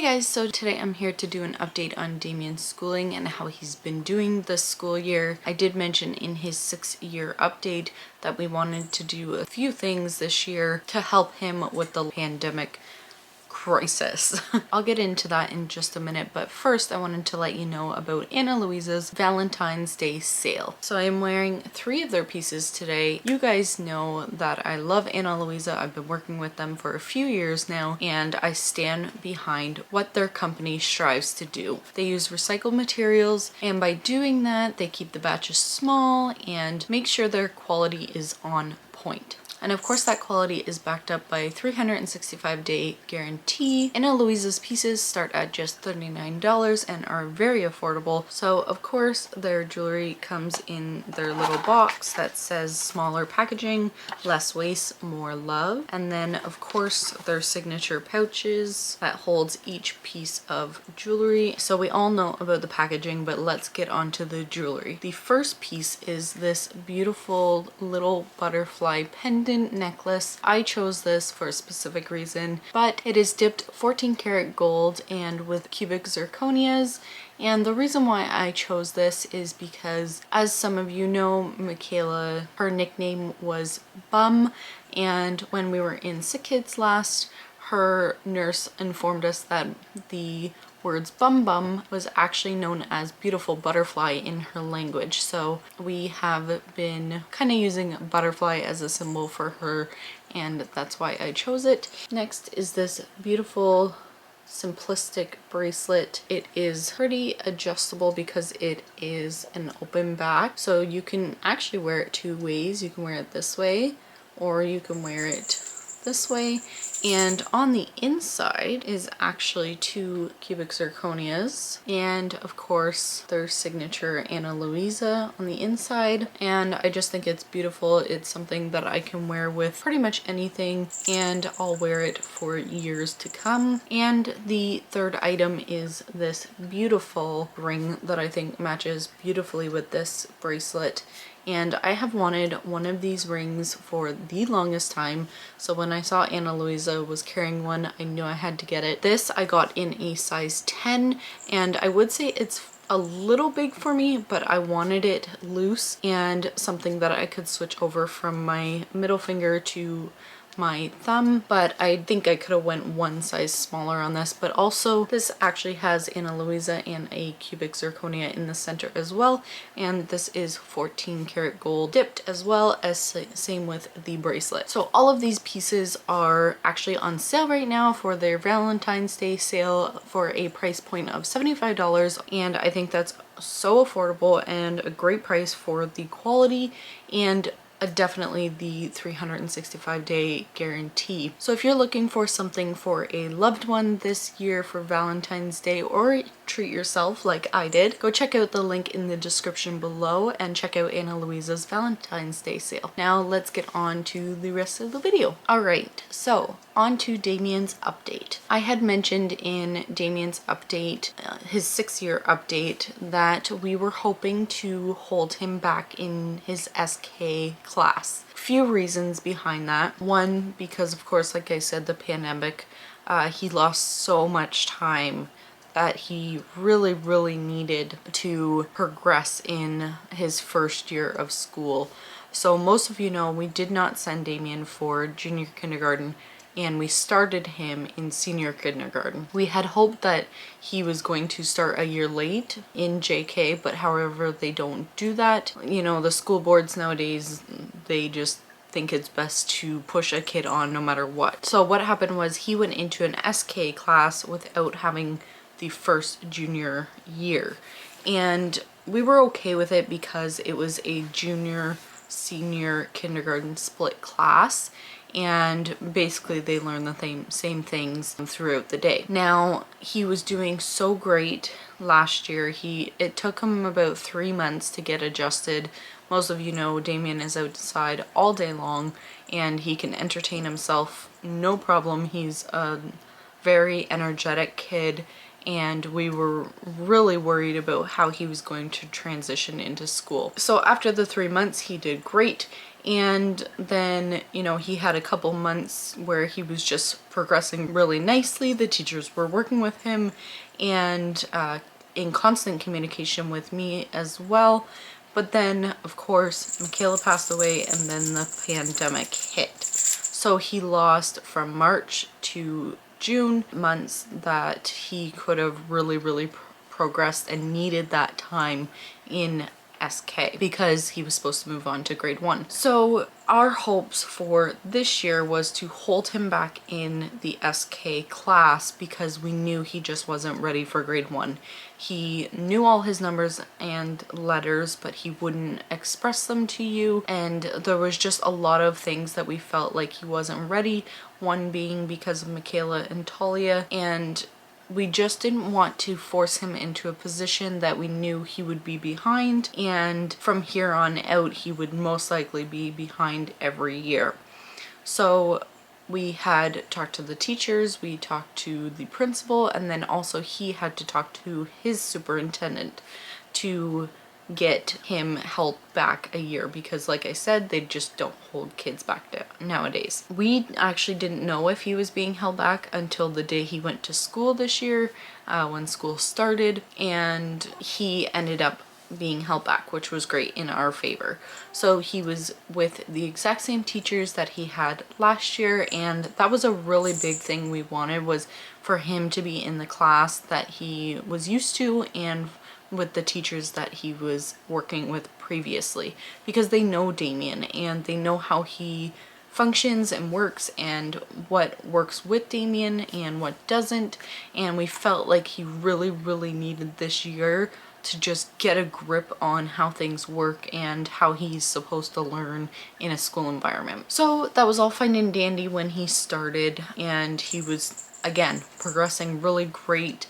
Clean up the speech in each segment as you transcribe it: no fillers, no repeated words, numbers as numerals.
Hey guys, so today I'm here to do an update on Damien's schooling and how he's been doing this school year. I did mention in his 6-year update that we wanted to do a few things this year to help him with the pandemic crisis. I'll get into that in just a minute, but first I wanted to let you know about Ana Luisa's Valentine's Day sale. So I'm wearing 3 of their pieces today. You guys know that I love Ana Luisa. I've been working with them for a few years now, and I stand behind what their company strives to do. They use recycled materials, and by doing that, they keep the batches small and make sure their quality is on point. And of course that quality is backed up by a 365-day guarantee. Ana Luisa's pieces start at just $39 and are very affordable. So of course their jewelry comes in their little box that says smaller packaging, less waste, more love. And then of course their signature pouches that holds each piece of jewelry. So we all know about the packaging, but let's get on to the jewelry. The first piece is this beautiful little butterfly pendant necklace. I chose this for a specific reason, but it is dipped 14 karat gold and with cubic zirconias. And the reason why I chose this is because, as some of you know, Michaela, her nickname was Bum, and when we were in Sick Kids last, her nurse informed us that the words bum bum was actually known as beautiful butterfly in her language. So we have been kind of using butterfly as a symbol for her, and that's why I chose it. Next is this beautiful simplistic bracelet. It is pretty adjustable because it is an open back, so you can actually wear it 2 ways. You can wear it this way or you can wear it this way, and on the inside is actually 2 cubic zirconias and of course their signature Ana Luisa on the inside. And I just think it's beautiful. It's something that I can wear with pretty much anything, and I'll wear it for years to come. And the third item is this beautiful ring that I think matches beautifully with this bracelet. And I have wanted one of these rings for the longest time, so when I saw Ana Luisa was carrying one, I knew I had to get it. This I got in a size 10, and I would say it's a little big for me, but I wanted it loose and something that I could switch over from my middle finger to my thumb, but I think I could have went 1 size smaller on this. But also this actually has Ana Luisa and a cubic zirconia in the center as well, and this is 14 karat gold dipped as well, as same with the bracelet. So all of these pieces are actually on sale right now for their Valentine's Day sale for a price point of $75, and I think that's so affordable and a great price for the quality and definitely the 365-day guarantee. So if you're looking for something for a loved one this year for Valentine's Day, or treat yourself like I did, go check out the link in the description below and check out Ana Luisa's Valentine's Day sale. Now let's get on to the rest of the video. Alright, so on to Damien's update. I had mentioned in Damien's update, his 6-year update, that we were hoping to hold him back in his SK class. Few reasons behind that. One, because of course, like I said, the pandemic, he lost so much time that he really needed to progress in his first year of school. So most of you know we did not send Damien for junior kindergarten, and we started him in senior kindergarten. We had hoped that he was going to start a year late in JK, but however they don't do that. You know, the school boards nowadays, they just think it's best to push a kid on no matter what. So what happened was he went into an SK class without having the first junior year, and we were okay with it because it was a junior senior kindergarten split class, and basically they learn the same things throughout the day. Now he was doing so great last year. It took him about 3 months to get adjusted. Most of you know Damien is outside all day long and he can entertain himself no problem. He's a very energetic kid, and we were really worried about how he was going to transition into school. So after the 3 months he did great, And then, he had a couple months where he was just progressing really nicely. The teachers were working with him and in constant communication with me as well. But then, of course, Michaela passed away and then the pandemic hit. So he lost from March to June, months that he could have really progressed and needed that time in SK because he was supposed to move on to grade 1. So our hopes for this year was to hold him back in the SK class because we knew he just wasn't ready for grade 1. He knew all his numbers and letters, but he wouldn't express them to you, and there was just a lot of things that we felt like he wasn't ready, one being because of Michaela and Talia, and we just didn't want to force him into a position that we knew he would be behind, and from here on out he would most likely be behind every year. So we had talked to the teachers, we talked to the principal, and then also he had to talk to his superintendent to get him held back a year because, like I said, they just don't hold kids back nowadays. We actually didn't know if he was being held back until the day he went to school this year, when school started, and he ended up being held back, which was great in our favor. So he was with the exact same teachers that he had last year, and that was a really big thing we wanted, was for him to be in the class that he was used to and with the teachers that he was working with previously, because they know Damien and they know how he functions and works and what works with Damien and what doesn't, and we felt like he really needed this year to just get a grip on how things work and how he's supposed to learn in a school environment. So that was all fine and dandy when he started, and he was again progressing really great,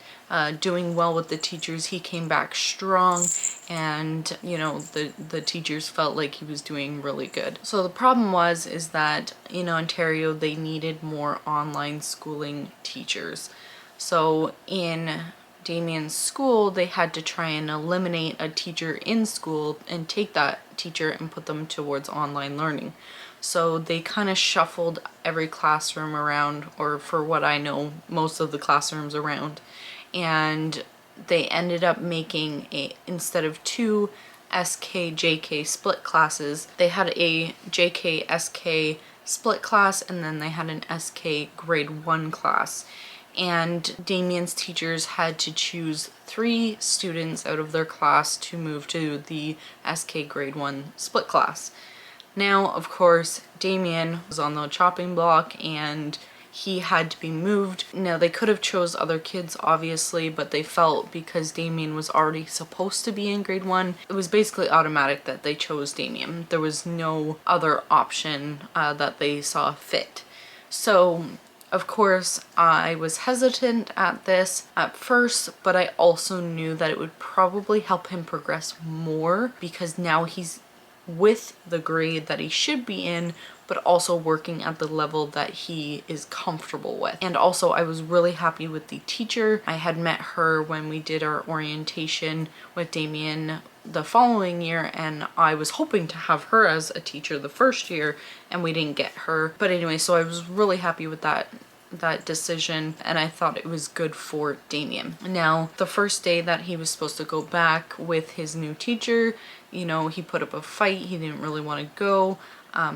doing well with the teachers. He came back strong, and the teachers felt like he was doing really good. So the problem is that in Ontario they needed more online schooling teachers. So in Damien's school, they had to try and eliminate a teacher in school and take that teacher and put them towards online learning. So they kind of shuffled every classroom around, or for what I know, most of the classrooms around, and they ended up making instead of 2 SK JK split classes, they had a JK SK split class, and then they had an SK grade 1 class. And Damien's teachers had to choose 3 students out of their class to move to the SK grade 1 split class. Now, of course, Damien was on the chopping block and he had to be moved. Now, they could have chose other kids, obviously, but they felt because Damien was already supposed to be in grade 1, it was basically automatic that they chose Damien. There was no other option that they saw fit. So of course, I was hesitant at this at first, but I also knew that it would probably help him progress more because now he's with the grade that he should be in, but also working at the level that he is comfortable with. And also, I was really happy with the teacher. I had met her when we did our orientation with Damien the following year, and I was hoping to have her as a teacher the first year, and we didn't get her. But anyway, so I was really happy with that decision, and I thought it was good for Damien. Now, the first day that he was supposed to go back with his new teacher, he put up a fight. He didn't really want to go.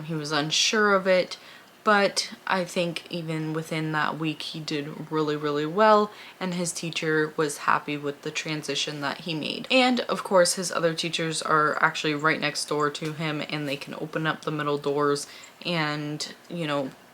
He was unsure of it, but I think even within that week he did really well, and his teacher was happy with the transition that he made. And of course his other teachers are actually right next door to him, and they can open up the middle doors and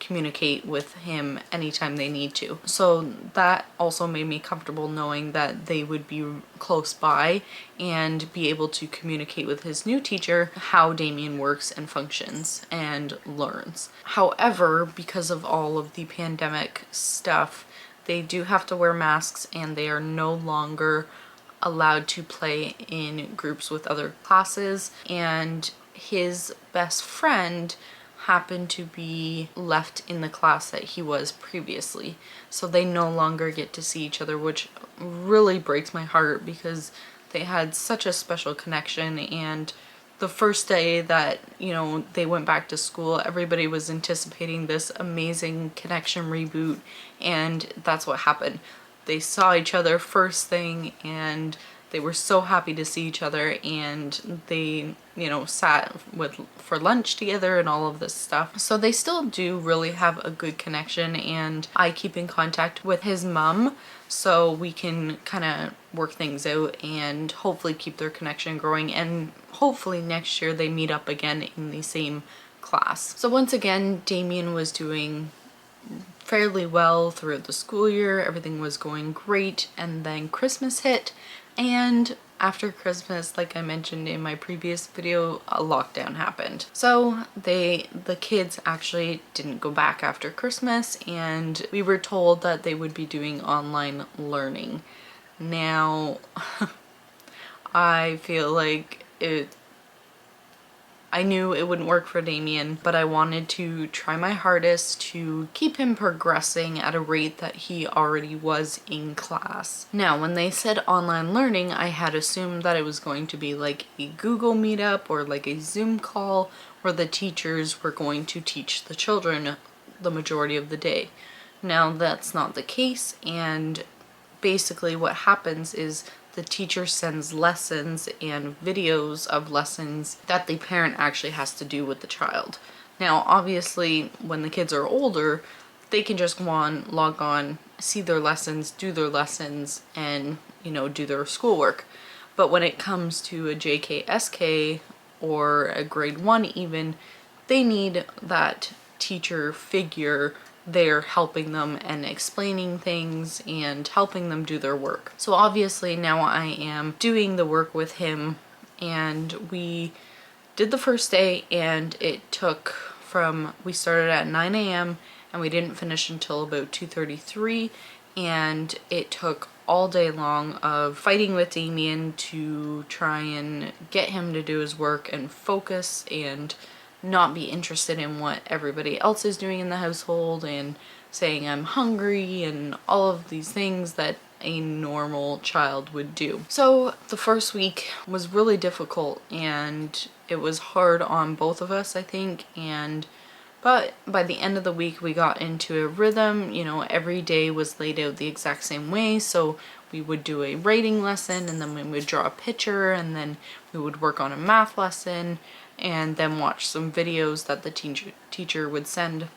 communicate with him anytime they need to. So that also made me comfortable knowing that they would be close by and be able to communicate with his new teacher how Damien works and functions and learns. However, because of all of the pandemic stuff, they do have to wear masks, and they are no longer allowed to play in groups with other classes, and his best friend happened to be left in the class that he was previously, so they no longer get to see each other, which really breaks my heart because they had such a special connection, and the first day that, you know, they went back to school, everybody was anticipating this amazing connection reboot, and that's what happened. They saw each other first thing and they were so happy to see each other, and they, you know, sat for lunch together and all of this stuff. So they still do really have a good connection, and I keep in contact with his mom so we can kind of work things out and hopefully keep their connection growing, and hopefully next year they meet up again in the same class. So once again, Damien was doing fairly well throughout the school year. Everything was going great, and then Christmas hit, and after Christmas, like I mentioned in my previous video, a lockdown happened. So the kids actually didn't go back after Christmas, and we were told that they would be doing online learning. Now, I feel like I knew it wouldn't work for Damien, but I wanted to try my hardest to keep him progressing at a rate that he already was in class. Now, when they said online learning, I had assumed that it was going to be like a Google Meetup or like a Zoom call where the teachers were going to teach the children the majority of the day. Now, that's not the case, and basically what happens is the teacher sends lessons and videos of lessons that the parent actually has to do with the child. Now, obviously, when the kids are older, they can just go on, log on, see their lessons, do their lessons, and, you know, do their schoolwork. But when it comes to a JK/SK or a grade 1 even, they need that teacher figure there helping them and explaining things and helping them do their work. So obviously now I am doing the work with him, and we did the first day, and it took we started at 9 a.m. and we didn't finish until about 2:33, and it took all day long of fighting with Damien to try and get him to do his work and focus and not be interested in what everybody else is doing in the household, and saying I'm hungry and all of these things that a normal child would do. So the first week was really difficult, and it was hard on both of us, I think, but by the end of the week we got into a rhythm. You know, every day was laid out the exact same way. So we would do a writing lesson, and then we would draw a picture, and then we would work on a math lesson, and then watch some videos that the teacher would send,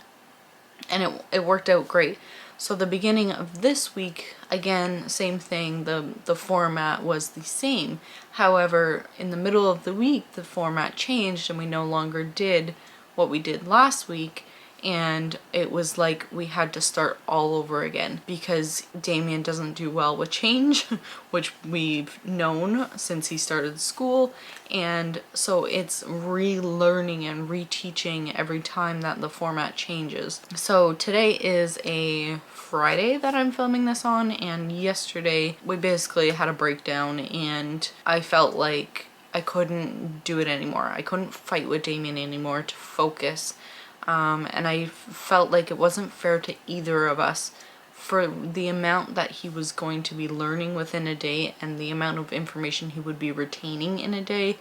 and it worked out great. So the beginning of this week, again, same thing, the format was the same. However, in the middle of the week, the format changed, and we no longer did what we did last week, and it was like we had to start all over again, because Damien doesn't do well with change, which we've known since he started school, and so it's relearning and reteaching every time that the format changes. So today is a Friday that I'm filming this on, and yesterday we basically had a breakdown, and I felt like I couldn't do it anymore. I couldn't fight with Damien anymore to focus. And I felt like it wasn't fair to either of us for the amount that he was going to be learning within a day and the amount of information he would be retaining in a day.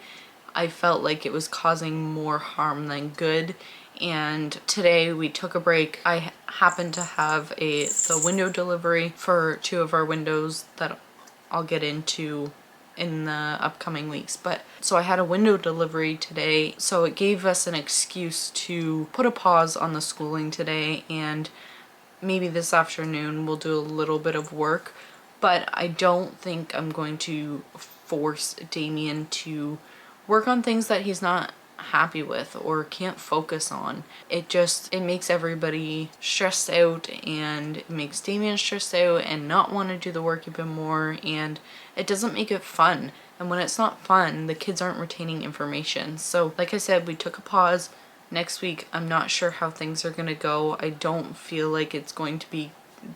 I felt like it was causing more harm than good. And today we took a break. I happened to have the window delivery for 2 of our windows that I'll get into in the upcoming weeks. But so I had a window delivery today, so it gave us an excuse to put a pause on the schooling today, and maybe this afternoon we'll do a little bit of work. But I don't think I'm going to force Damien to work on things that he's not happy with or can't focus on. It makes everybody stressed out, and it makes Damien stressed out and not want to do the work even more, and it doesn't make it fun. And when it's not fun, the kids aren't retaining information. So like I said, we took a pause. Next week, I'm not sure how things are going to go. I don't feel like it's going to be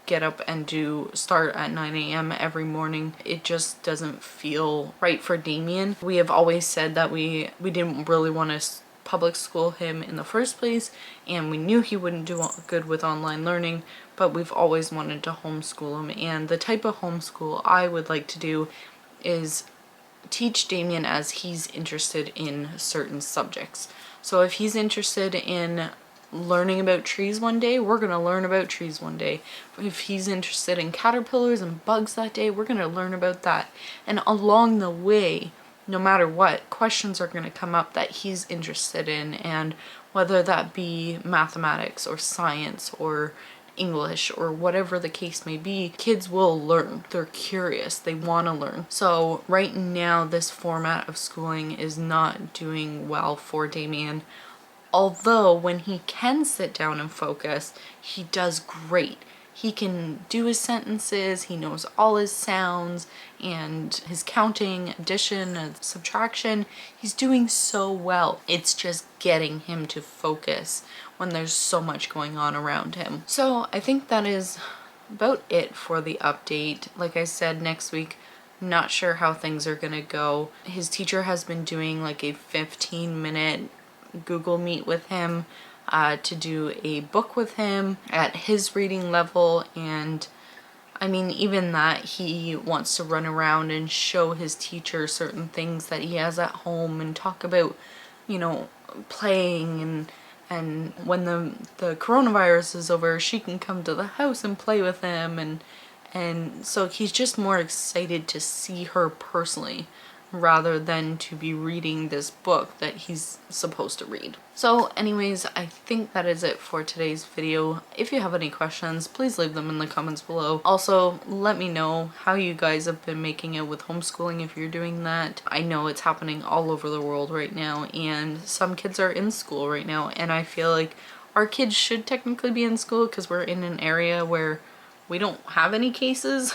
get up and start at 9 a.m. every morning. It just doesn't feel right for Damien. We have always said that we didn't really want to public school him in the first place, and we knew he wouldn't do good with online learning, but we've always wanted to homeschool him. And the type of homeschool I would like to do is teach Damien as he's interested in certain subjects. So if he's interested in learning about trees one day, we're going to learn about trees one day. If he's interested in caterpillars and bugs that day, we're going to learn about that. And along the way, no matter what, questions are going to come up that he's interested in, and whether that be mathematics or science or English or whatever the case may be, kids will learn. They're curious. They want to learn. So right now, this format of schooling is not doing well for Damien. Although when he can sit down and focus, he does great. He can do his sentences, he knows all his sounds and his counting, addition, and subtraction. He's doing so well. It's just getting him to focus when there's so much going on around him. So I think that is about it for the update. Like I said, next week, not sure how things are gonna go. His teacher has been doing like a 15-minute Google Meet with him to do a book with him at his reading level, and I mean, even that, he wants to run around and show his teacher certain things that he has at home and talk about, you know, playing, and when the coronavirus is over, she can come to the house and play with him, and so he's just more excited to see her personally rather than to be reading this book that he's supposed to read. So anyways, I think that is it for today's video. If you have any questions, please leave them in the comments below. Also, let me know how you guys have been making it with homeschooling if you're doing that. I know it's happening all over the world right now, and some kids are in school right now, and I feel like our kids should technically be in school because we're in an area where we don't have any cases,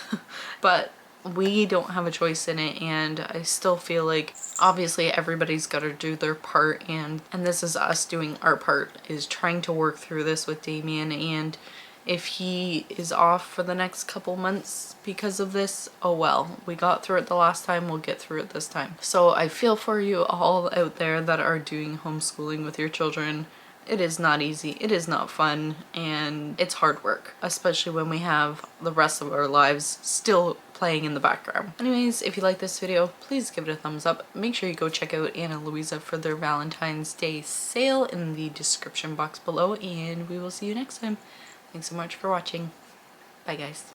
but we don't have a choice in it, and I still feel like obviously everybody's got to do their part, and this is us doing our part, is trying to work through this with Damien. And if he is off for the next couple months because of this, oh well, we got through it the last time, we'll get through it this time. So I feel for you all out there that are doing homeschooling with your children. It is not easy, it is not fun, and it's hard work, especially when we have the rest of our lives still playing in the background. Anyways, if you like this video, please give it a thumbs up. Make sure you go check out Anna and Luisa for their Valentine's Day sale in the description box below, and we will see you next time. Thanks so much for watching. Bye guys.